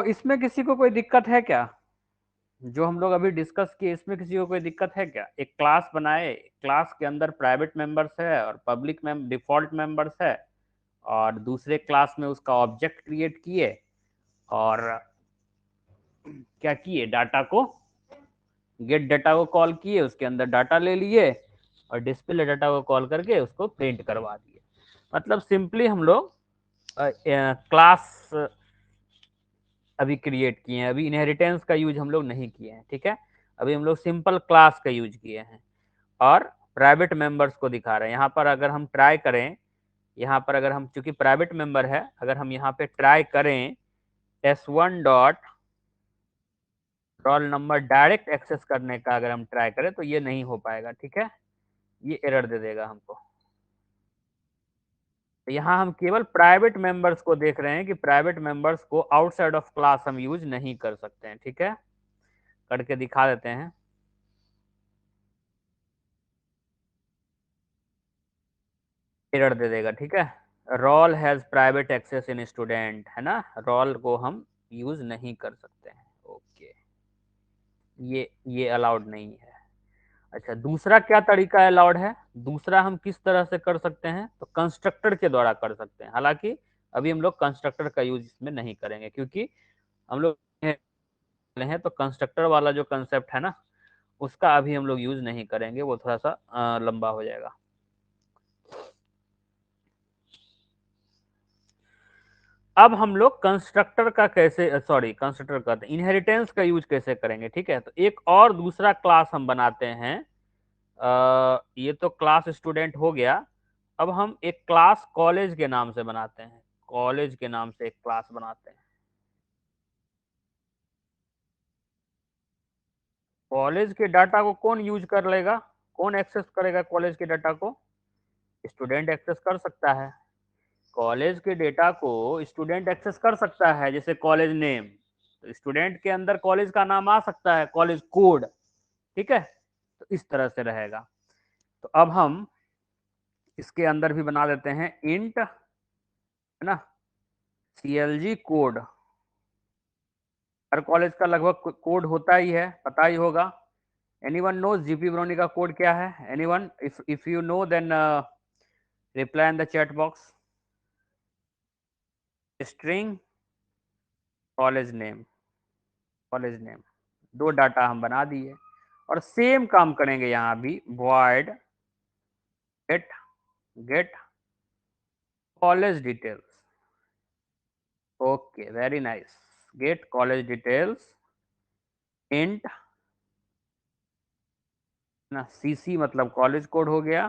इसमें किसी को कोई दिक्कत है क्या? जो हम लोग अभी डिस्कस किए इसमें किसी को कोई दिक्कत है क्या? एक क्लास बनाए, क्लास के अंदर प्राइवेट मेंबर्स है और पब्लिक डिफॉल्ट मेंबर्स है, और दूसरे क्लास में उसका ऑब्जेक्ट क्रिएट किए और क्या किए, डाटा को गेट डाटा को कॉल किए, उसके अंदर डाटा ले लिए और डिस्प्ले डाटा को कॉल करके उसको प्रिंट करवा दिए। मतलब सिंपली हम लोग क्लास अभी क्रिएट किए हैं, अभी इनहेरिटेंस का यूज हम लोग नहीं किए हैं, ठीक है। अभी हम लोग सिंपल क्लास का यूज किए हैं और प्राइवेट मेंबर्स को दिखा रहे हैं। यहाँ पर अगर हम ट्राई करें, यहाँ पर अगर हम चूंकि प्राइवेट मेंबर है, अगर हम यहाँ पे ट्राई करें S1 dot roll number direct access करने का, अगर हम ट्राई करें तो ये नहीं हो पाएगा, ठीक है, ये एरर दे देगा हमको। तो यहाँ हम केवल प्राइवेट मेंबर्स को देख रहे हैं कि प्राइवेट मेंबर्स को आउटसाइड ऑफ क्लास हम यूज नहीं कर सकते हैं, ठीक है। करके दिखा देते हैं। एरर दे देगा, ठीक है। Roll has private access in student, है ना, रोल को हम यूज नहीं कर सकते हैं। ओके, ये अलाउड नहीं है। अच्छा, दूसरा क्या तरीका अलाउड है? दूसरा हम किस तरह से कर सकते हैं? तो कंस्ट्रक्टर के द्वारा कर सकते हैं। हालांकि अभी हम लोग कंस्ट्रक्टर का यूज इसमें नहीं करेंगे, क्योंकि हम लोग हैं तो कंस्ट्रक्टर वाला जो कंसेप्ट है ना, उसका अभी हम लोग यूज नहीं करेंगे, वो थोड़ा सा लंबा हो जाएगा। अब हम लोग कंस्ट्रक्टर का कैसे, सॉरी कंस्ट्रक्टर का इनहेरिटेंस का यूज कैसे करेंगे, ठीक है। तो एक और दूसरा क्लास हम बनाते हैं। ये तो क्लास स्टूडेंट हो गया। अब हम एक क्लास कॉलेज के नाम से बनाते हैं, कॉलेज के नाम से एक क्लास बनाते हैं। कॉलेज के डाटा को कौन यूज कर लेगा, कौन एक्सेस करेगा कॉलेज के डाटा को? स्टूडेंट एक्सेस कर सकता है। कॉलेज के डेटा को स्टूडेंट एक्सेस कर सकता है, जैसे कॉलेज नेम, तो स्टूडेंट के अंदर कॉलेज का नाम आ सकता है, कॉलेज कोड, ठीक है। तो इस तरह से रहेगा। तो अब हम इसके अंदर भी बना देते हैं इंट, है ना, CLG कोड। हर कॉलेज का लगभग कोड होता ही है, पता ही होगा। एनीवन नोज जीपी ब्रोनी का कोड क्या है? Anyone? If you know then reply in the chat box. String college name, college name, दो डाटा हम बना दिए। और सेम काम करेंगे यहाँ भी, void get get college details. Okay, very nice. Get college details int ना, CC मतलब कॉलेज कोड हो गया,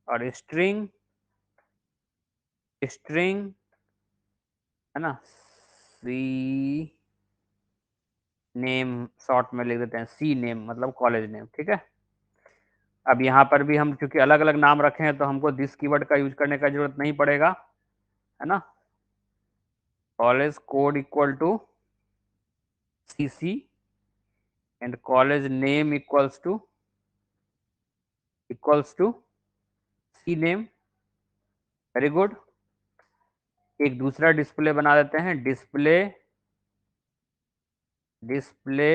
और स्ट्रिंग, स्ट्रिंग है ना, सी नेम, शॉर्ट में लिख देते हैं C नेम मतलब कॉलेज नेम, ठीक है। अब यहाँ पर भी हम चूंकि अलग अलग नाम रखे हैं तो हमको दिस कीवर्ड का यूज करने का जरूरत नहीं पड़ेगा, है ना। College code equal to CC and college name equals to C name. Very good. एक दूसरा डिस्प्ले बना देते हैं, display display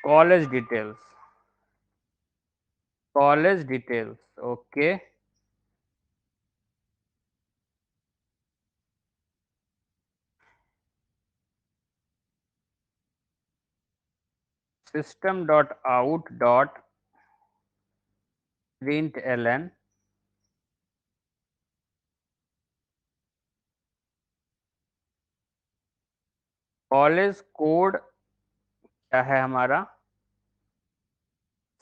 college details, college details. Okay, system dot out dot println college code क्या है हमारा?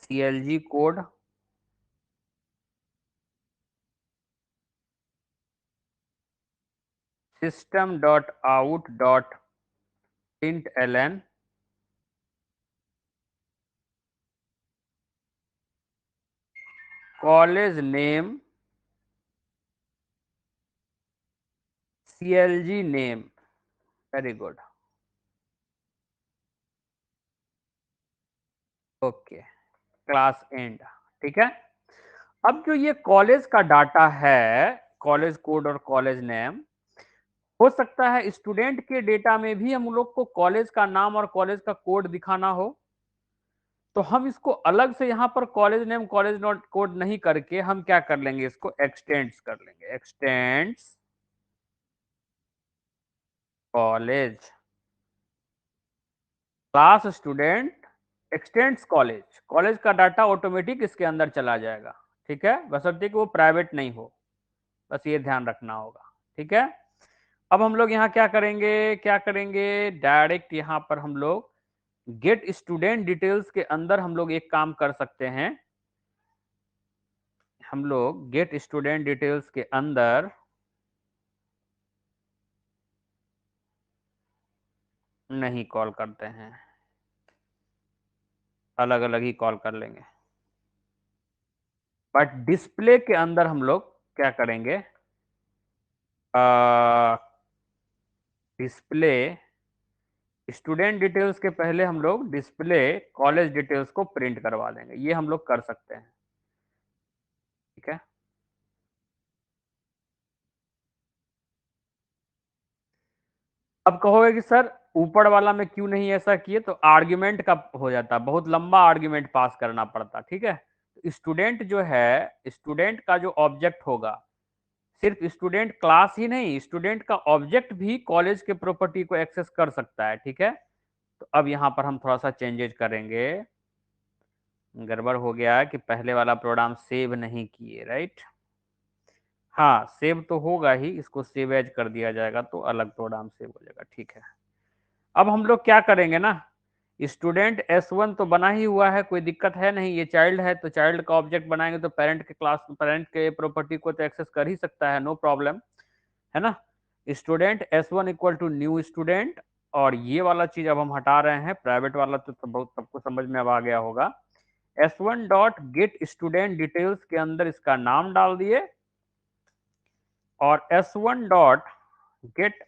CLG code system dot out dot println college name CLG name. Very good. Okay, class end, ठीक है। अब जो ये कॉलेज का data है, कॉलेज कोड और कॉलेज नेम। हो सकता है स्टूडेंट के डेटा में भी हम लोग को कॉलेज का नाम और कॉलेज का कोड दिखाना हो, तो हम इसको अलग से यहाँ पर college name college note code नहीं करके हम क्या कर लेंगे, इसको एक्सटेंड्स कर लेंगे, x tends college class student x tends college. College का डाटा ऑटोमेटिक इसके अंदर चला जाएगा, ठीक है, बशर्ते कि वो प्राइवेट नहीं हो, बस ये ध्यान रखना होगा, ठीक है। अब हम लोग यहाँ क्या करेंगे, डायरेक्ट यहाँ पर हम लोग गेट स्टूडेंट डिटेल्स के अंदर हम लोग एक काम कर सकते हैं। हम लोग गेट स्टूडेंट डिटेल्स के अंदर नहीं कॉल करते हैं, अलग अलग ही कॉल कर लेंगे। बट डिस्प्ले के अंदर हम लोग क्या करेंगे, डिस्प्ले स्टूडेंट डिटेल्स के पहले हम लोग डिस्प्ले कॉलेज डिटेल्स को प्रिंट करवा देंगे, ये हम लोग कर सकते हैं, ठीक है। अब कहोगे कि सर ऊपर वाला में क्यों नहीं ऐसा किए, तो आर्ग्यूमेंट का हो जाता, बहुत लंबा आर्ग्यूमेंट पास करना पड़ता, ठीक है। स्टूडेंट जो है, स्टूडेंट का जो ऑब्जेक्ट होगा, सिर्फ स्टूडेंट क्लास ही नहीं, स्टूडेंट का ऑब्जेक्ट भी कॉलेज के प्रॉपर्टी को एक्सेस कर सकता है, ठीक है। तो अब यहाँ पर हम थोड़ा सा चेंजेज करेंगे, गड़बड़ हो गया कि पहले वाला प्रोग्राम सेव नहीं किए, राइट। हाँ सेव तो होगा ही, इसको सेव एज कर दिया जाएगा तो अलग प्रोग्राम सेव हो जाएगा, ठीक है। अब हम लोग क्या करेंगे ना, स्टूडेंट S1 तो बना ही हुआ है, कोई दिक्कत है नहीं, ये चाइल्ड है तो चाइल्ड का ऑब्जेक्ट बनाएंगे तो पेरेंट के क्लास, पेरेंट के प्रॉपर्टी को तो एक्सेस कर ही सकता है, नो प्रॉब्लम, है ना। Student S1 equal to new student, और ये वाला चीज अब हम हटा रहे हैं, प्राइवेट वाला तो बहुत सबको समझ में अब आ गया होगा। S1 dot gate student details के अंदर इसका नाम डाल दिए, और S1 dot gate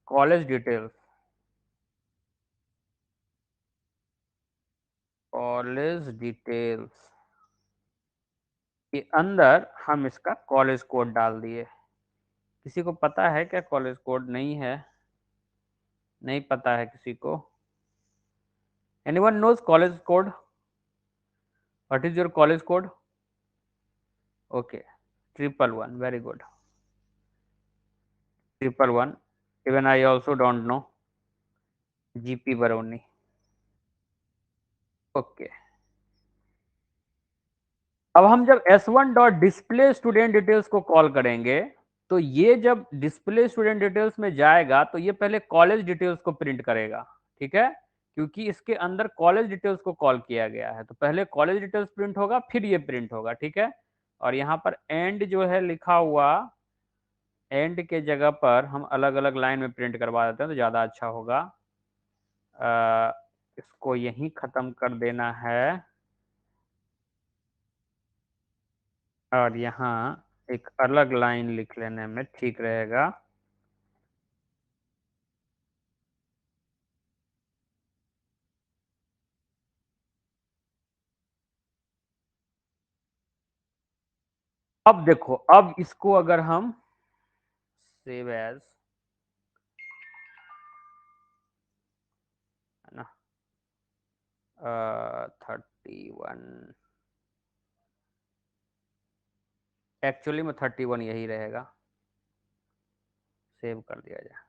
college details, college details के अंदर हम इसका कॉलेज कोड डाल दिए। किसी को पता है क्या कॉलेज कोड? नहीं है, नहीं पता है किसी को? Anyone knows college code? What is your college code? Okay, 111, very good, 111, even I also don't know, GP Barauni, okay. अब हम जब S1 dot display student details को कॉल करेंगे, तो ये जब डिस्प्ले स्टूडेंट डिटेल्स में जाएगा तो ये पहले कॉलेज डिटेल्स को प्रिंट करेगा, ठीक है, क्योंकि इसके अंदर कॉलेज डिटेल्स को कॉल किया गया है, तो पहले कॉलेज डिटेल्स प्रिंट होगा फिर ये प्रिंट होगा, ठीक है। और यहाँ पर एंड जो है लिखा हुआ, एंड के जगह पर हम अलग अलग लाइन में प्रिंट करवा देते हैं तो ज्यादा अच्छा होगा। इसको यहीं खत्म कर देना है, और यहाँ एक अलग लाइन लिख लेने में ठीक रहेगा। अब देखो, अब इसको अगर हम सेव एज, है ना, 31, एक्चुअली में 31 यही रहेगा, सेव कर दिया जाए।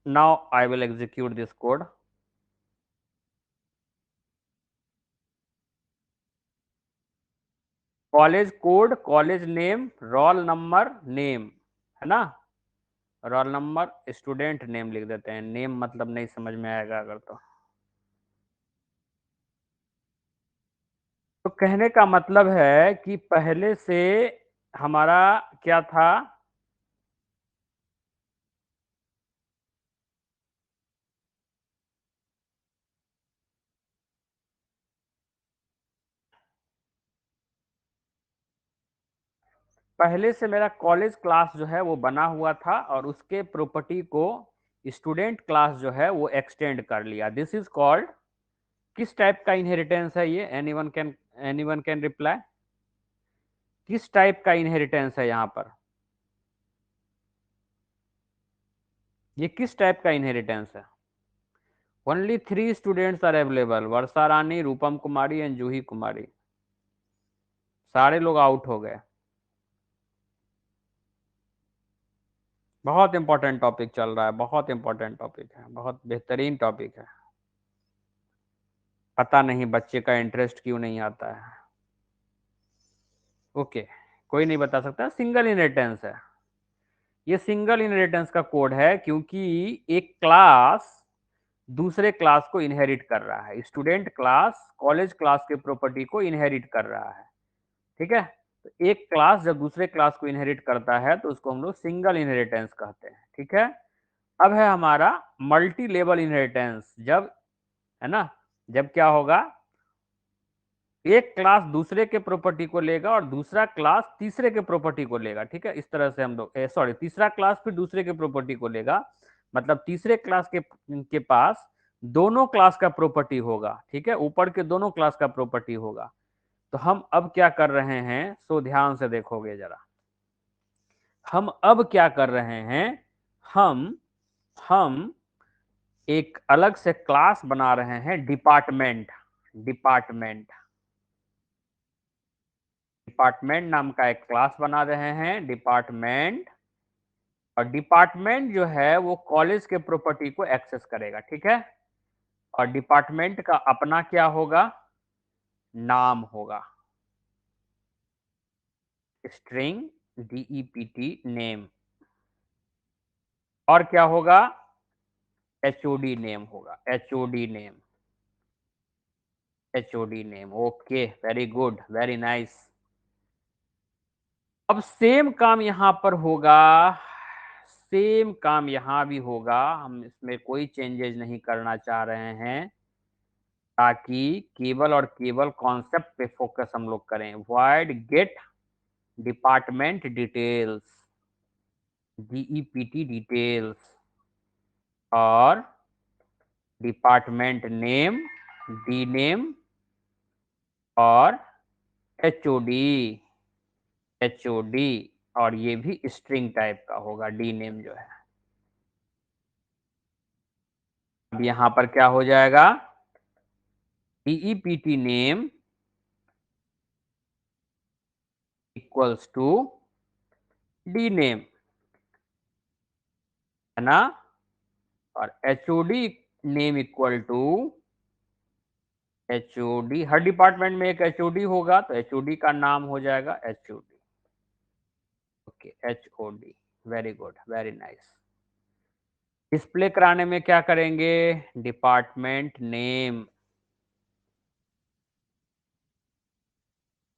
Now I will execute this code. College code, college name, roll number, name, है ना, रोल नंबर, स्टूडेंट नेम लिख देते हैं, नेम मतलब नहीं समझ में आएगा अगर तो कहने का मतलब है कि पहले से हमारा क्या था, पहले से मेरा कॉलेज क्लास जो है वो बना हुआ था और उसके प्रॉपर्टी को स्टूडेंट क्लास जो है वो एक्सटेंड कर लिया, दिस इज कॉल्ड, किस टाइप का इनहेरिटेंस है ये, एनीवन कैन रिप्लाई? किस टाइप का इनहेरिटेंस है यहाँ पर, ये किस टाइप का इनहेरिटेंस है? Only 3 students are available, Varsha Rani, Rupam Kumari and Juhi Kumari, सारे लोग आउट हो गए। बहुत इंपॉर्टेंट टॉपिक चल रहा है, बहुत इंपॉर्टेंट टॉपिक है, बहुत बेहतरीन टॉपिक है। पता नहीं बच्चे का इंटरेस्ट क्यों नहीं आता है। ओके, कोई नहीं बता सकता, सिंगल इनहेरिटेंस है, ये सिंगल इनहेरिटेंस का कोड है, क्योंकि एक क्लास दूसरे क्लास को इनहेरिट कर रहा है। स्टूडेंट क्लास कॉलेज क्लास के प्रॉपर्टी को इनहेरिट कर रहा है, ठीक है। तो एक क्लास जब दूसरे क्लास को इनहेरिट करता है तो उसको हम लोग सिंगल इनहेरिटेंस कहते हैं, ठीक है। अब है हमारा मल्टी लेवल इनहेरिटेंस, जब, है ना, जब क्या होगा, एक क्लास दूसरे के प्रॉपर्टी को लेगा और दूसरा क्लास तीसरे के प्रॉपर्टी को लेगा, ठीक है। इस तरह से हम लोग, सॉरी, तीसरा क्लास फिर दूसरे के प्रॉपर्टी को लेगा, मतलब तीसरे क्लास के पास दोनों क्लास का प्रॉपर्टी होगा, ठीक है, ऊपर के दोनों क्लास का प्रॉपर्टी होगा। तो हम अब क्या कर रहे हैं, सो ध्यान से देखोगे जरा, हम अब क्या कर रहे हैं, हम एक अलग से क्लास बना रहे हैं, डिपार्टमेंट, डिपार्टमेंट डिपार्टमेंट नाम का एक क्लास बना रहे हैं, डिपार्टमेंट। और डिपार्टमेंट जो है वो कॉलेज के प्रॉपर्टी को एक्सेस करेगा, ठीक है। और डिपार्टमेंट का अपना क्या होगा, नाम होगा, स्ट्रिंग DEPT नेम, और क्या होगा, HOD नेम होगा, HOD name, HOD name. Okay, very good, very nice. अब सेम काम यहां पर होगा, सेम काम यहां भी होगा, हम इसमें कोई चेंजेस नहीं करना चाह रहे हैं, ताकि केवल और केवल कॉन्सेप्ट पे फोकस हम लोग करें। Void get department details, DEPT details, और डिपार्टमेंट नेम, डी नेम, और HOD, HOD, और ये भी स्ट्रिंग टाइप का होगा, डी नेम जो है। अब यहां पर क्या हो जाएगा, DEPT name equals to D name, है ना, और HOD name equal to HOD, हर डिपार्टमेंट में एक HOD होगा, तो HOD का नाम हो जाएगा HOD। Okay, HOD, very good, very nice. Display कराने में क्या करेंगे, department name,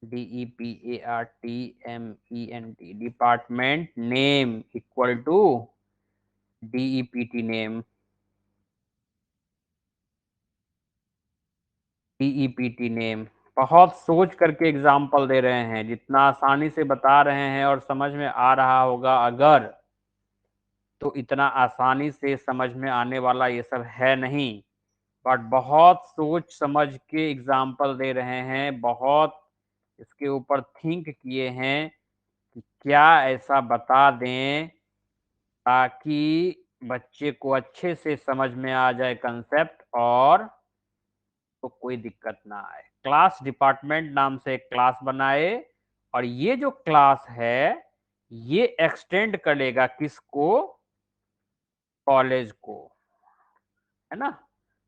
DEPARTMENT, department name equal to DEPT name, DEPT name. बहुत सोच करके एग्जाम्पल दे रहे हैं, जितना आसानी से बता रहे हैं और समझ में आ रहा होगा अगर, तो इतना आसानी से समझ में आने वाला ये सब है नहीं, बट बहुत सोच समझ के एग्जाम्पल दे रहे हैं, बहुत इसके ऊपर थिंक किए हैं कि क्या ऐसा बता दें ताकि बच्चे को अच्छे से समझ में आ जाए कंसेप्ट, और तो कोई दिक्कत ना आए। क्लास डिपार्टमेंट नाम से एक क्लास बनाए, और ये जो क्लास है ये एक्सटेंड करेगा किसको, कॉलेज को, है ना।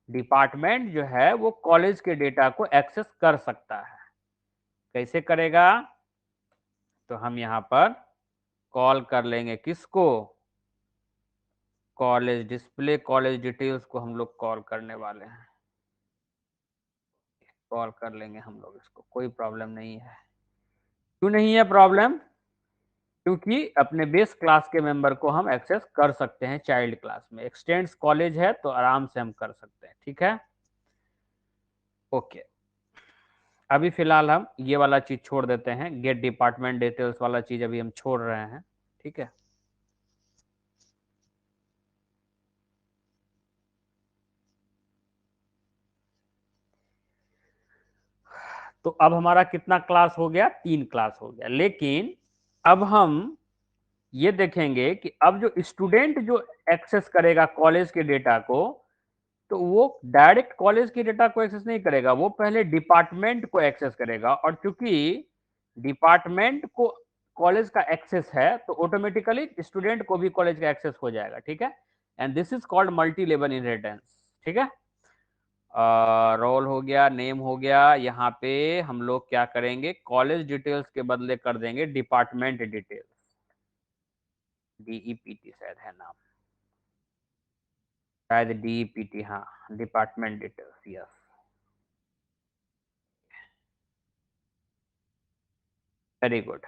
डिपार्टमेंट जो है वो कॉलेज के डेटा को एक्सेस कर सकता है, कैसे करेगा, तो हम यहाँ पर कॉल कर लेंगे किसको, कॉलेज डिस्प्ले, कॉलेज डिटेल्स को हम लोग कॉल करने वाले हैं, कॉल कर लेंगे हम लोग इसको, कोई प्रॉब्लम नहीं है। क्यों नहीं है प्रॉब्लम, क्योंकि अपने बेस क्लास के मेंबर को हम एक्सेस कर सकते हैं चाइल्ड क्लास में, एक्सटेंड्स कॉलेज है तो आराम से हम कर सकते हैं, ठीक है। ओके, अभी फिलहाल हम ये वाला चीज छोड़ देते हैं, गेट डिपार्टमेंट डिटेल्स वाला चीज अभी हम छोड़ रहे हैं, ठीक है। तो अब हमारा कितना क्लास हो गया, 3 क्लास हो गया। लेकिन अब हम ये देखेंगे कि अब जो स्टूडेंट जो एक्सेस करेगा कॉलेज के डेटा को, तो वो डायरेक्ट कॉलेज के डेटा को एक्सेस नहीं करेगा, वो पहले डिपार्टमेंट को एक्सेस करेगा। और चूंकि डिपार्टमेंट को कॉलेज का एक्सेस है, तो ऑटोमेटिकली स्टूडेंट को भी कॉलेज का एक्सेस हो जाएगा, ठीक है। And this is called multi level inheritance, ठीक है। रोल हो गया, नेम हो गया। यहाँ पे हम लोग क्या करेंगे, कॉलेज डिटेल्स के बदले कर देंगे डिपार्टमेंट डिटेल्स, डीईपीटी शायद है नाम, शायद डीईपीटी, हाँ, department details, yes, very good.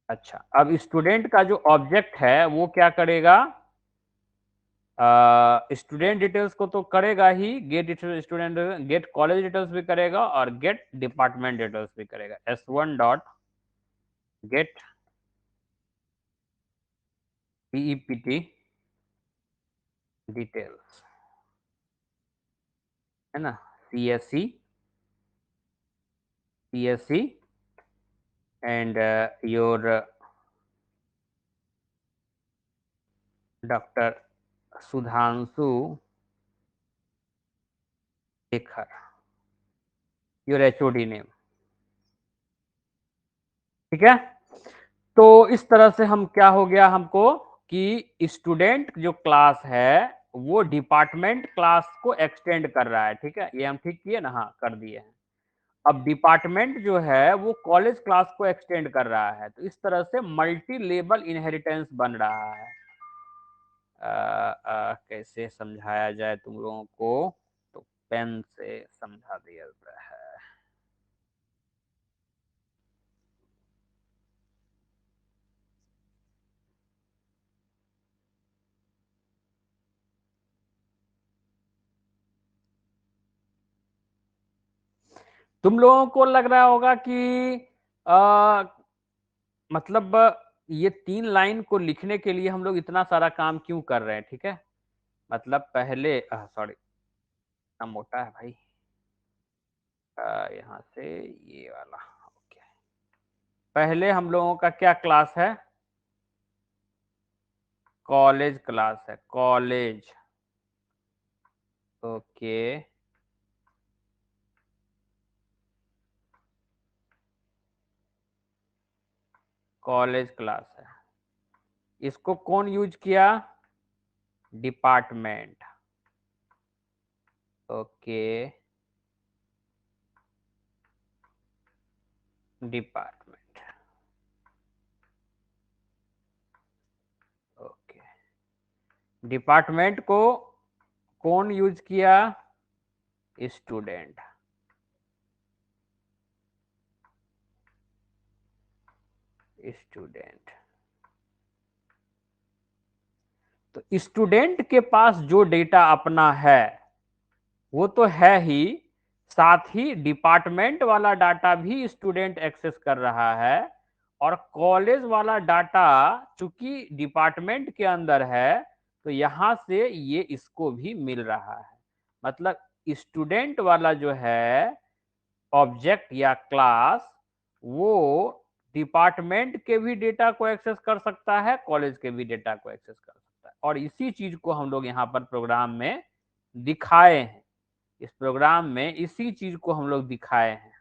अच्छा, अब स्टूडेंट का जो ऑब्जेक्ट है वो क्या करेगा, स्टूडेंट डिटेल्स को तो करेगा ही, get student, get college details भी करेगा और गेट डिपार्टमेंट डिटेल्स भी करेगा। S1 डॉट गेट डीईपीटी डिटेल्स, है ना, CSC and your doctor Sudhanshu Shekhar, your HOD name, ठीक है। तो इस तरह से हम क्या हो गया हमको कि स्टूडेंट जो क्लास है वो डिपार्टमेंट क्लास को एक्सटेंड कर रहा है, ठीक है। ये हम ठीक किए ना, हाँ कर दिए हैं। अब डिपार्टमेंट जो है वो कॉलेज क्लास को एक्सटेंड कर रहा है। तो इस तरह से मल्टी लेवल इनहेरिटेंस बन रहा है। कैसे समझाया जाए तुम लोगों को, तो पेन से समझा दिया जाता है। तुम लोगों को लग रहा होगा कि आ, मतलब ये 3 लाइन को लिखने के लिए हम लोग इतना सारा काम क्यों कर रहे हैं, ठीक है। मतलब पहले सॉरी, इतना मोटा है भाई, यहाँ से ये वाला, ओके। पहले हम लोगों का क्या क्लास है, कॉलेज क्लास है, कॉलेज, ओके। कॉलेज क्लास है, इसको कौन यूज किया, department, okay, department, okay. Department को कौन यूज किया, स्टूडेंट, स्टूडेंट। तो स्टूडेंट के पास जो डेटा अपना है वो तो है ही, साथ ही डिपार्टमेंट वाला डाटा भी स्टूडेंट एक्सेस कर रहा है। और कॉलेज वाला डाटा चूंकि डिपार्टमेंट के अंदर है, तो यहां से ये इसको भी मिल रहा है। मतलब स्टूडेंट वाला जो है ऑब्जेक्ट या क्लास, वो डिपार्टमेंट के भी डेटा को एक्सेस कर सकता है, कॉलेज के भी डेटा को एक्सेस कर सकता है। और इसी चीज को हम लोग यहाँ पर प्रोग्राम में दिखाए हैं। इस प्रोग्राम में इसी चीज को हम लोग दिखाए हैं।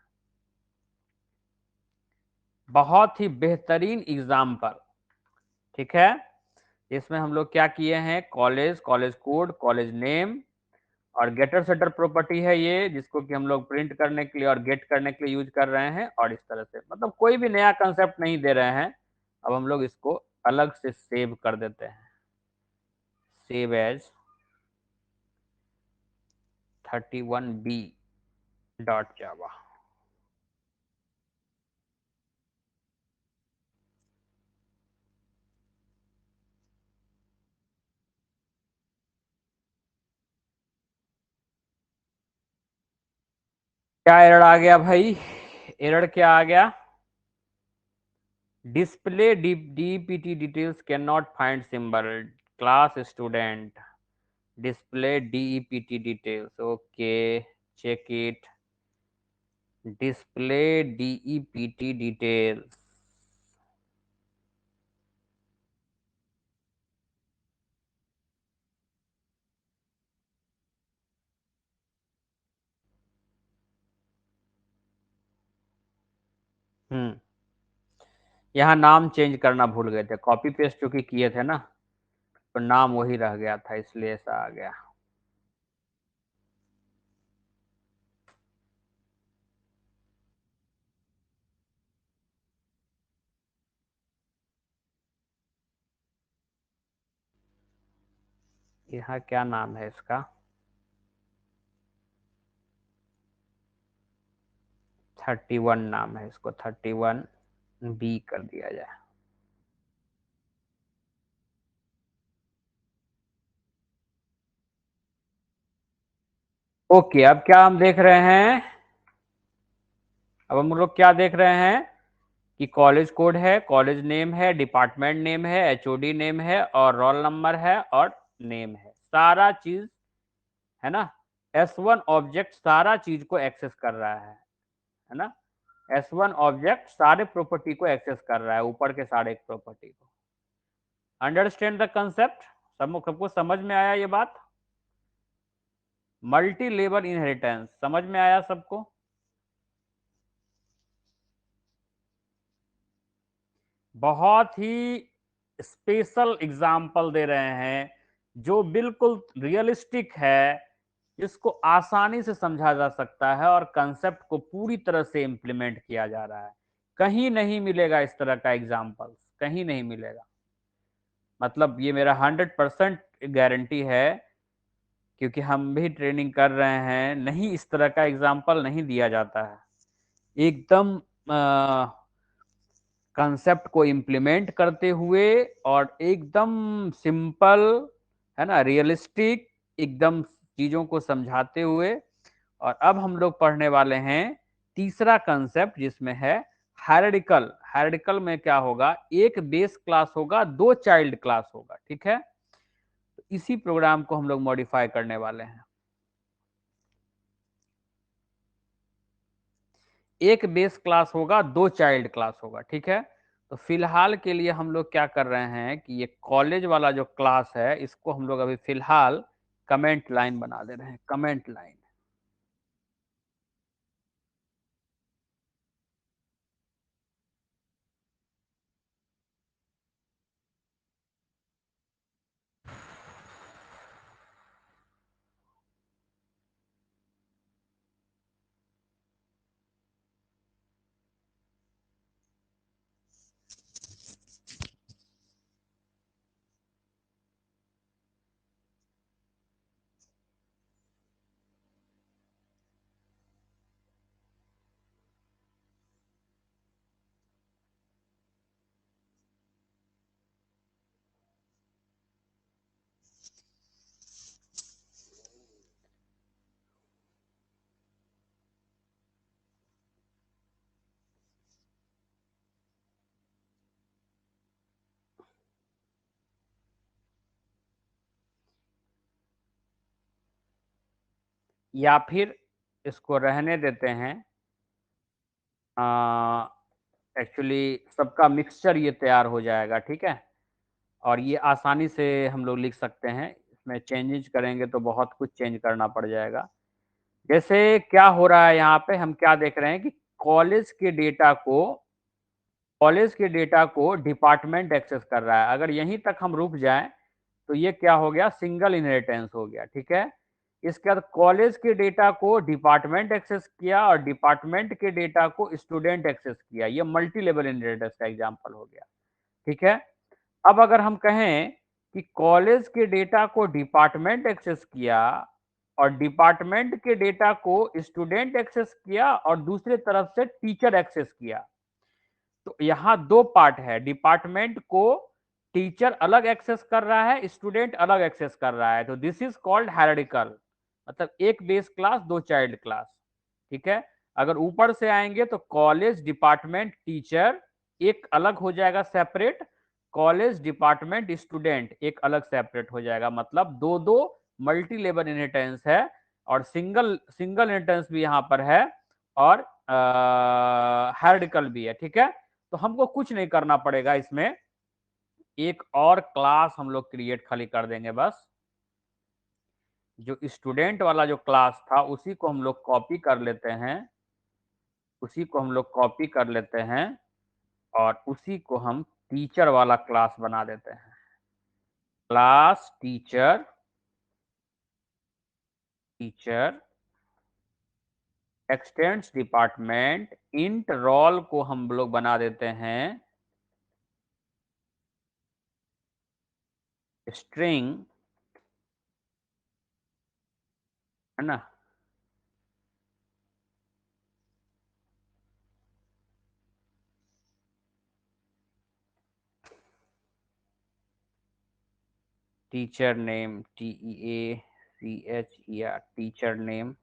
बहुत ही बेहतरीन एग्जाम्पल, ठीक है। इसमें हम लोग क्या किए हैं, college, college code, college name, और गेटर सेटर प्रॉपर्टी है ये, जिसको कि हम लोग प्रिंट करने के लिए और गेट करने के लिए यूज कर रहे हैं। और इस तरह से मतलब कोई भी नया कंसेप्ट नहीं दे रहे हैं। अब हम लोग इसको अलग से सेव कर देते हैं, सेव एज 31B डॉट जावा। क्या एरर आ गया भाई, एरर क्या आ गया, display DPT details can not find symbol, class student, display DEPT details, okay, check it. Display DEPT details. यहाँ नाम चेंज करना भूल गए थे, कॉपी पेस्ट चूंकि किए थे ना, तो नाम वही रह गया था, इसलिए ऐसा आ गया। यहाँ क्या नाम है इसका, 31 नाम है, इसको 31B कर दिया जाए। ओके, अब क्या हम देख रहे हैं, अब हम लोग क्या देख रहे हैं कि कॉलेज कोड है, कॉलेज नेम है, डिपार्टमेंट नेम है, HOD नेम है, और रोल नंबर है, और नेम है, सारा चीज है ना। S1 ऑब्जेक्ट सारा चीज को एक्सेस कर रहा है ना। S1 ऑब्जेक्ट सारे प्रॉपर्टी को एक्सेस कर रहा है, ऊपर के सारे प्रॉपर्टी को। अंडरस्टैंड द कंसेप्ट, सबको समझ में आया ये बात? मल्टी लेवल इनहेरिटेंस समझ में आया सबको? बहुत ही स्पेशल एग्जाम्पल दे रहे हैं जो बिल्कुल रियलिस्टिक है, इसको आसानी से समझा जा सकता है और कंसेप्ट को पूरी तरह से इंप्लीमेंट किया जा रहा है। कहीं नहीं मिलेगा इस तरह का एग्जाम्पल, कहीं नहीं मिलेगा। मतलब ये मेरा 100% गारंटी है, क्योंकि हम भी ट्रेनिंग कर रहे हैं, नहीं इस तरह का एग्जाम्पल नहीं दिया जाता है। एकदम कंसेप्ट को इम्प्लीमेंट करते हुए और एकदम सिंपल, है ना, रियलिस्टिक, एकदम चीजों को समझाते हुए। और अब हम लोग पढ़ने वाले हैं तीसरा कंसेप्ट, जिसमें है हायरार्किकल। हायरार्किकल में क्या होगा, एक बेस क्लास होगा, दो चाइल्ड क्लास होगा, ठीक है। तो इसी प्रोग्राम को हम लोग मॉडिफाई करने वाले हैं। एक बेस क्लास होगा, दो चाइल्ड क्लास होगा, ठीक है। तो फिलहाल के लिए हम लोग क्या कर रहे हैं कि ये कॉलेज वाला जो क्लास है, इसको हम लोग अभी फिलहाल कमेंट लाइन बना दे रहे हैं, कमेंट लाइन। या फिर इसको रहने देते हैं। एक्चुअली सबका मिक्सचर ये तैयार हो जाएगा, ठीक है। और ये आसानी से हम लोग लिख सकते हैं, इसमें चेंजेस करेंगे तो बहुत कुछ चेंज करना पड़ जाएगा। जैसे क्या हो रहा है यहाँ पे, हम क्या देख रहे हैं कि कॉलेज के डेटा को डिपार्टमेंट एक्सेस कर रहा है। अगर यहीं तक हम रुक जाएं तो ये क्या हो गया, सिंगल इनहेरिटेंस हो गया, ठीक है। इसके बाद कॉलेज के डेटा को डिपार्टमेंट एक्सेस किया और डिपार्टमेंट के डेटा को स्टूडेंट एक्सेस किया, ये मल्टी लेवल इनहेरिटेंस का एग्जांपल हो गया, ठीक है। अब अगर हम कहें कि कॉलेज के डेटा को डिपार्टमेंट एक्सेस किया और डिपार्टमेंट के डेटा को स्टूडेंट एक्सेस किया और दूसरे तरफ से टीचर एक्सेस किया, तो यहाँ दो पार्ट है। डिपार्टमेंट को टीचर अलग एक्सेस कर रहा है, स्टूडेंट अलग एक्सेस कर रहा है, तो दिस इज कॉल्ड हायरार्किकल। मतलब एक बेस क्लास, दो चाइल्ड क्लास, ठीक है। अगर ऊपर से आएंगे तो कॉलेज डिपार्टमेंट टीचर एक अलग हो जाएगा सेपरेट, कॉलेज डिपार्टमेंट स्टूडेंट एक अलग सेपरेट हो जाएगा। मतलब दो दो मल्टी लेवल इनहेरिटेंस है, और सिंगल सिंगल इनहेरिटेंस भी यहाँ पर है, और हायरार्किकल भी है, ठीक है। तो हमको कुछ नहीं करना पड़ेगा इसमें, एक और क्लास हम लोग क्रिएट खाली कर देंगे बस। जो स्टूडेंट वाला जो क्लास था उसी को हम लोग कॉपी कर लेते हैं, उसी को हम लोग कॉपी कर लेते हैं और उसी को हम टीचर वाला क्लास बना देते हैं। Class teacher, teacher extends department, int roll को हम लोग बना देते हैं स्ट्रिंग, है ना। टीचर नेम, TEACH या टीचर नेम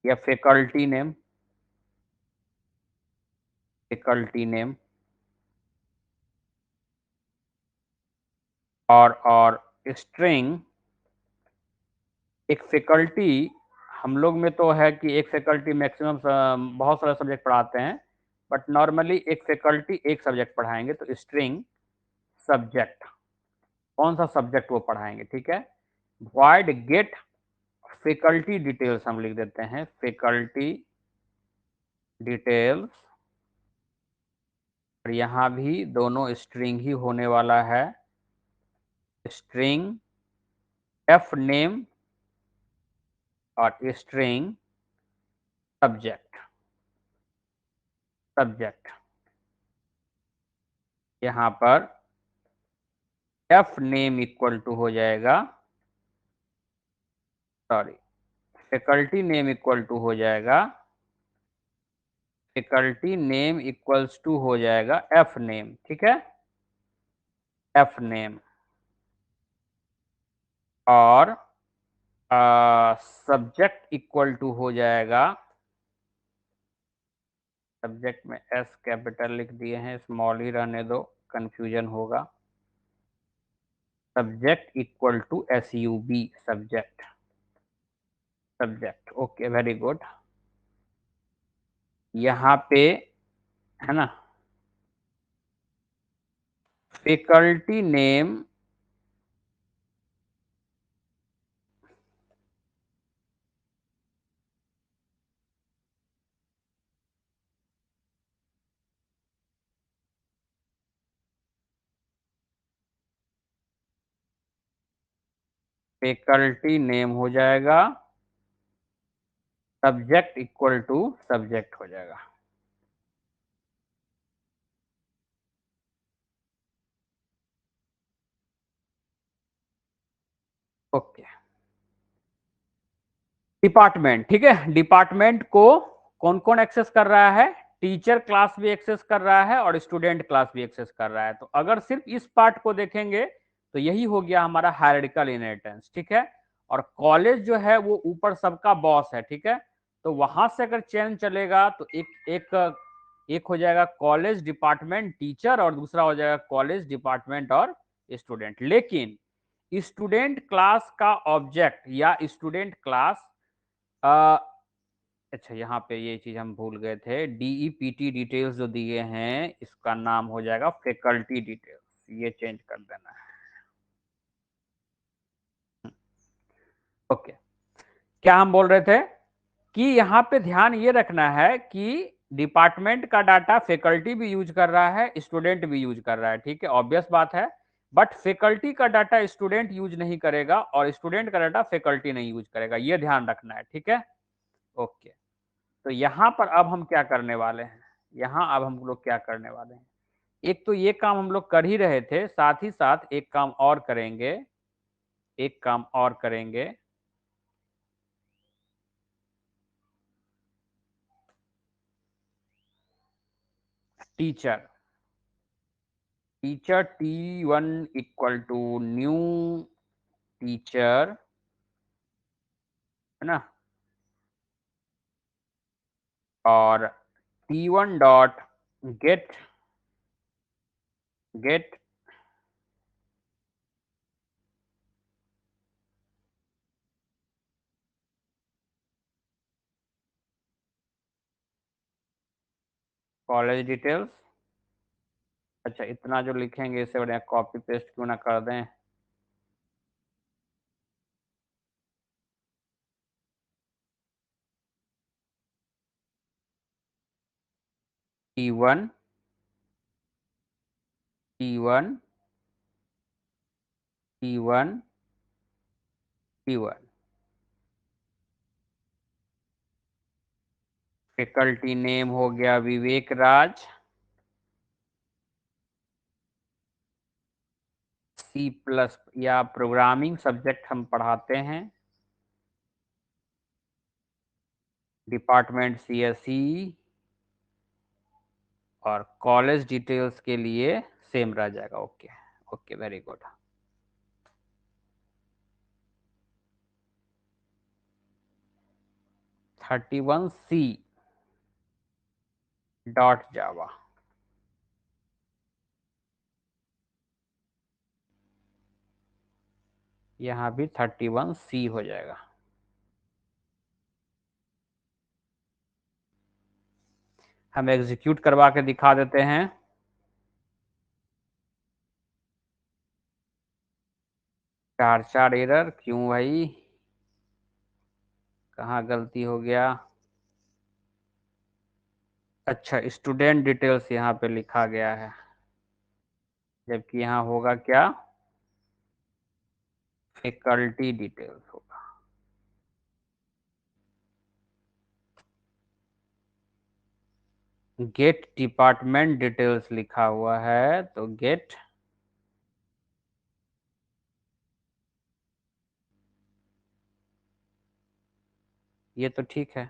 या फैकल्टी नेम, फैकल्टी नेम और स्ट्रिंग। एक फैकल्टी हम लोग में तो है कि एक फैकल्टी मैक्सिमम बहुत सारे सब्जेक्ट पढ़ाते हैं, बट नॉर्मली एक फैकल्टी एक सब्जेक्ट पढ़ाएंगे, तो स्ट्रिंग सब्जेक्ट, कौन सा सब्जेक्ट वो पढ़ाएंगे, ठीक है। वॉइड गेट फैकल्टी डिटेल्स हम लिख देते हैं, फैकल्टी डिटेल्स, और यहाँ भी दोनों स्ट्रिंग ही होने वाला है, स्ट्रिंग एफ नेम और स्ट्रिंग सब्जेक्ट, सब्जेक्ट। यहाँ पर एफ नेम इक्वल टू हो जाएगा, sorry, faculty name equal to हो जाएगा, फैकल्टी नेम इक्वल्स टू हो जाएगा एफ नेम, ठीक है, एफ नेम। और सब्जेक्ट इक्वल टू हो जाएगा, सब्जेक्ट में एस कैपिटल लिख दिए हैं, स्मॉल ही रहने दो, कंफ्यूजन होगा। Subject equal to SUB, subject, subject, okay, very good. यहाँ पे, है ना, फैकल्टी नेम, फैकल्टी नेम हो जाएगा, सब्जेक्ट इक्वल टू सब्जेक्ट हो जाएगा। ओके, डिपार्टमेंट, ठीक है, डिपार्टमेंट को कौन कौन एक्सेस कर रहा है, टीचर क्लास भी एक्सेस कर रहा है और स्टूडेंट क्लास भी एक्सेस कर रहा है। तो अगर सिर्फ इस पार्ट को देखेंगे तो यही हो गया हमारा हायरार्किकल इनहेरिटेंस, ठीक है। और कॉलेज जो है वो ऊपर सबका बॉस है, ठीक है। तो वहां से अगर चेन चलेगा तो एक हो जाएगा कॉलेज डिपार्टमेंट टीचर और दूसरा हो जाएगा कॉलेज डिपार्टमेंट और स्टूडेंट। लेकिन स्टूडेंट क्लास का ऑब्जेक्ट या स्टूडेंट क्लास, अच्छा यहाँ पे ये चीज हम भूल गए थे, DEPT डिटेल्स जो दिए हैं इसका नाम हो जाएगा फैकल्टी डिटेल्स, ये चेंज कर देना है। ओके, क्या हम बोल रहे थे कि यहाँ पे ध्यान ये रखना है कि डिपार्टमेंट का डाटा फैकल्टी भी यूज कर रहा है, स्टूडेंट भी यूज कर रहा है, ठीक है, ऑब्वियस बात है। बट फैकल्टी का डाटा स्टूडेंट यूज नहीं करेगा और स्टूडेंट का डाटा फैकल्टी नहीं यूज करेगा, ये ध्यान रखना है, ठीक है। ओके, तो यहाँ पर अब हम क्या करने वाले हैं, यहाँ अब हम लोग क्या करने वाले हैं, एक तो ये काम हम लोग कर ही रहे थे, साथ ही साथ एक काम और करेंगे, एक काम और करेंगे। Teacher, teacher T1 equal to new teacher, है ना, और T1 dot get, get college details. अच्छा, इतना जो लिखेंगे इससे बढ़िया कॉपी पेस्ट क्यों ना कर दें। T1, T1, T1, T1। Faculty name हो गया विवेक राज। C+, या प्रोग्रामिंग सब्जेक्ट हम पढ़ाते हैं। Department CSE। और कॉलेज डिटेल्स के लिए सेम रह जाएगा। Okay, okay, very good. (31C) .java। यहाँ भी 31C हो जाएगा। हम एग्जीक्यूट करवा के दिखा देते हैं। चार एरर क्यों भाई, कहाँ गलती हो गया। अच्छा, स्टूडेंट डिटेल्स यहाँ पे लिखा गया है, जबकि यहाँ होगा क्या, फैकल्टी डिटेल्स होगा। गेट डिपार्टमेंट डिटेल्स लिखा हुआ है, तो गेट ये तो ठीक है।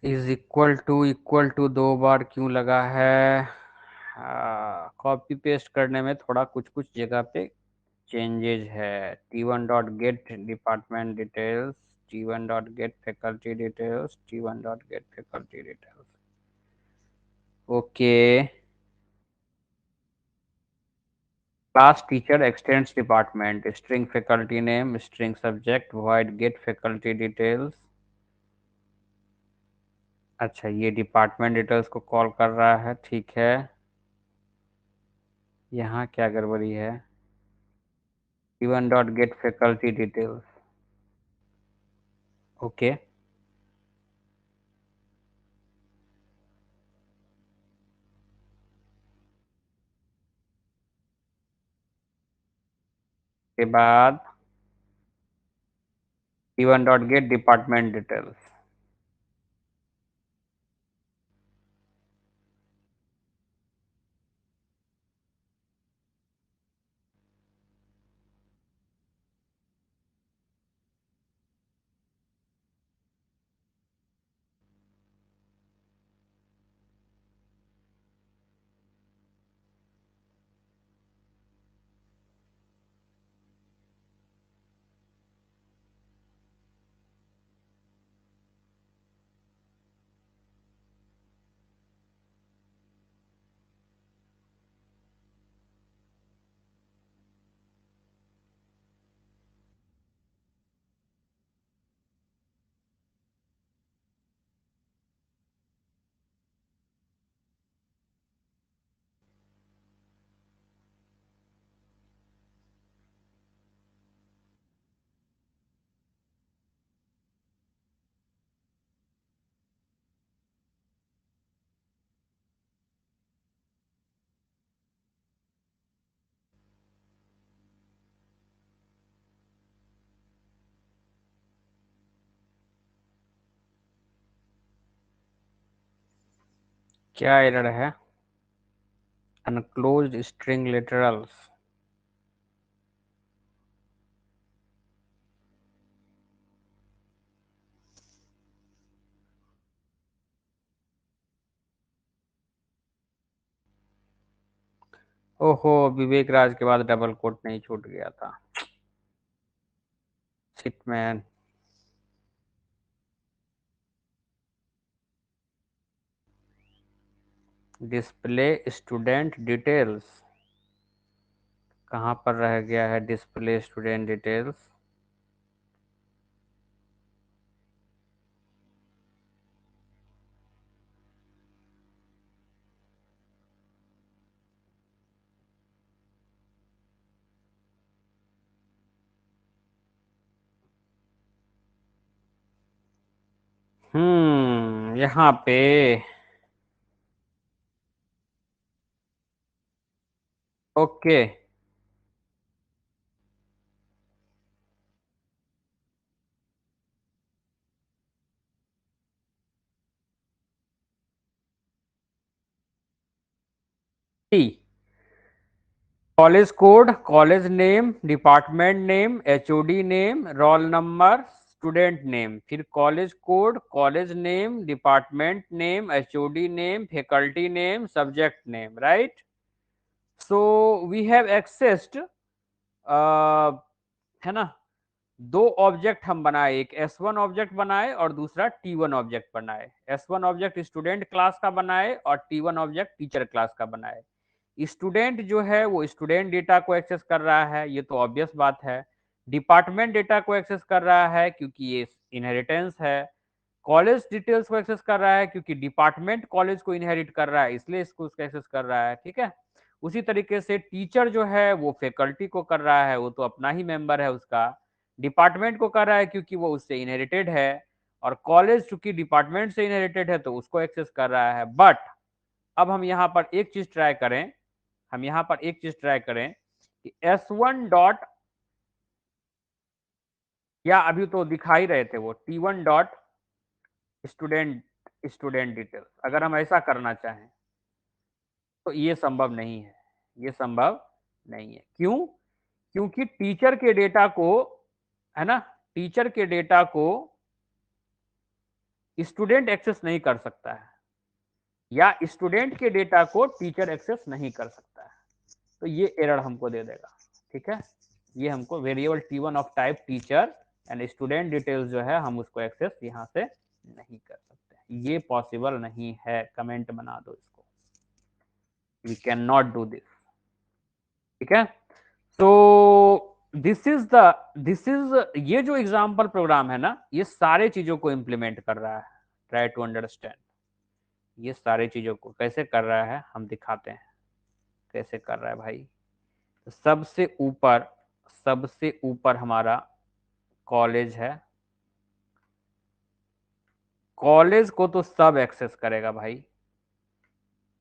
इक्वल टू दो बार क्यों लगा है। कॉपी पेस्ट करने में थोड़ा कुछ कुछ जगह पे चेंजेज है। T1 dot get department details, T1 dot get faculty details, T1 dot get faculty details. Okay. Class teacher extends department, string faculty name, string subject, void get faculty details. अच्छा, ये डिपार्टमेंट डिटेल्स को call कर रहा है, ठीक है। यहाँ क्या गड़बड़ी है। T1 dot get faculty details. Okay. के बाद T1 dot get department details. क्या एरर है? अनक्लोज्ड स्ट्रिंग लिटरल्स। ओहो, विवेक राज के बाद डबल कोट नहीं छूट गया था। Shit man. Display student details कहाँ पर रह गया है? Display student details. यहाँ पे okay. T college code, college name, department name, HOD name, roll number, student name, फिर college code, college name, department name, HOD name, faculty name, subject name, right? So we have accessed, है ना, दो object हम बनाए, एक S1 object बनाए और दूसरा T1 ऑब्जेक्ट बनाए। S1 ऑब्जेक्ट स्टूडेंट क्लास का बनाए और T1 ऑब्जेक्ट टीचर क्लास का बनाए। स्टूडेंट जो है वो स्टूडेंट डेटा को एक्सेस कर रहा है, ये तो ऑब्वियस बात है। डिपार्टमेंट डेटा को एक्सेस कर रहा है क्योंकि ये इनहेरिटेंस है। कॉलेज डिटेल्स को एक्सेस कर रहा है क्योंकि डिपार्टमेंट कॉलेज को इनहेरिट कर रहा है, इसलिए इसको उसका एक्सेस कर रहा है, ठीक है। उसी तरीके से टीचर जो है वो फैकल्टी को कर रहा है, वो तो अपना ही मेंबर है उसका। डिपार्टमेंट को कर रहा है क्योंकि वो उससे इनहेरिटेड है, और कॉलेज चूंकि डिपार्टमेंट से इनहेरिटेड है तो उसको एक्सेस कर रहा है। बट अब हम यहाँ पर एक चीज ट्राई करें, हम यहाँ पर एक चीज ट्राई करें कि S1 डॉट, या अभी तो दिखाई रहे थे वो T1 dot student student details, अगर हम ऐसा करना चाहें तो ये संभव नहीं है। ये संभव नहीं है, क्यों? क्योंकि टीचर के डेटा को, है ना, टीचर के डेटा को स्टूडेंट एक्सेस नहीं कर सकता है, या स्टूडेंट के डेटा को टीचर एक्सेस नहीं कर सकता है, तो ये एरर हमको दे देगा, ठीक है। ये हमको variable T1 of type teacher and student details जो है हम उसको एक्सेस यहाँ से नहीं कर सकते, ये पॉसिबल नहीं है। कमेंट बना दो इसको, we can not do this, ठीक है। तो दिस इज ये जो एग्जाम्पल प्रोग्राम है ना, ये सारे चीजों को इंप्लीमेंट कर रहा है। ट्राई टू अंडरस्टैंड, ये सारे चीजों को कैसे कर रहा है हम दिखाते हैं, कैसे कर रहा है भाई। तो सबसे ऊपर हमारा कॉलेज है। कॉलेज को तो सब एक्सेस करेगा भाई,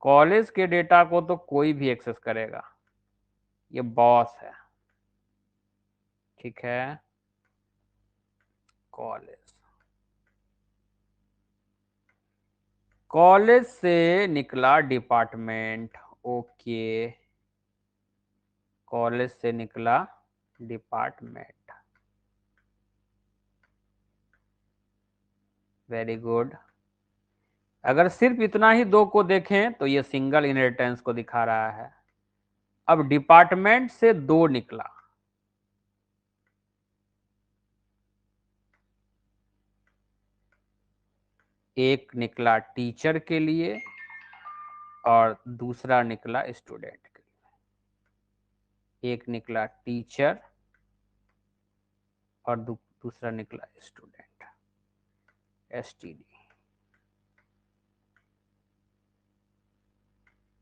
कॉलेज के डेटा को तो कोई भी एक्सेस करेगा, ये बॉस है, ठीक है। कॉलेज, कॉलेज से निकला डिपार्टमेंट, ओके, कॉलेज से निकला डिपार्टमेंट, वेरी गुड। अगर सिर्फ इतना ही दो को देखें तो ये सिंगल इनहेरिटेंस को दिखा रहा है। अब डिपार्टमेंट से दो निकला, एक निकला टीचर के लिए और दूसरा निकला स्टूडेंट के लिए। एक निकला टीचर और दूसरा निकला student, STD,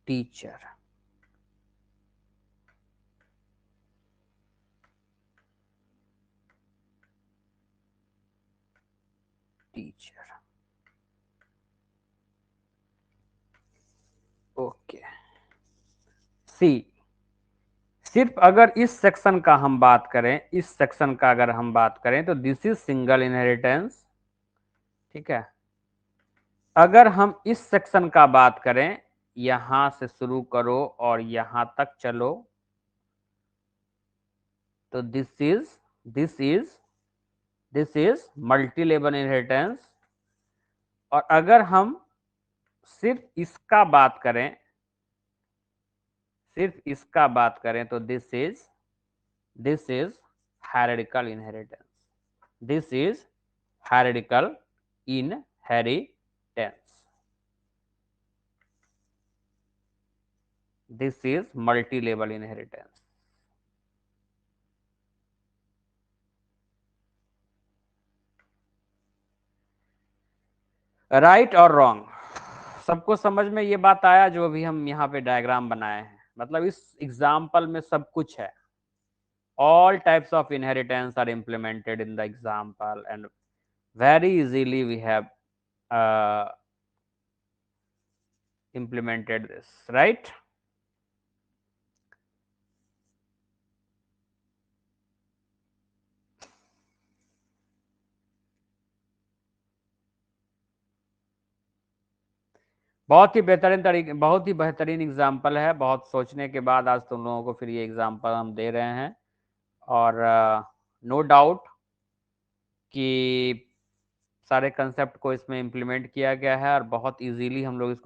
teacher, teacher, okay. See, सिर्फ अगर इस सेक्शन का हम बात करें, इस सेक्शन का अगर हम बात करें तो दिस इज सिंगल इनहेरिटेंस, ठीक है। अगर हम इस सेक्शन का बात करें, यहां से शुरू करो और यहां तक चलो, तो this is multi level inheritance. और अगर हम सिर्फ इसका बात करें, तो this is hierarchical inheritance. This is hierarchical inheritance. This is multi level inheritance. Right और रॉन्ग, सबको समझ में ये बात आया जो अभी हम यहाँ पे डायग्राम बनाए हैं? मतलब इस एग्जाम्पल में सब कुछ है। All types of inheritance are implemented in the example, and very easily we have uh, implemented this, right? बहुत ही बेहतरीन तरीके, बहुत ही बेहतरीन एग्जाम्पल है। बहुत सोचने के बाद आज तुम लोगों को फिर ये एग्जाम्पल हम दे रहे हैं, और नो डाउट कि सारे कंसेप्ट को इसमें इम्प्लीमेंट किया गया है और बहुत इजीली हम लोग इसको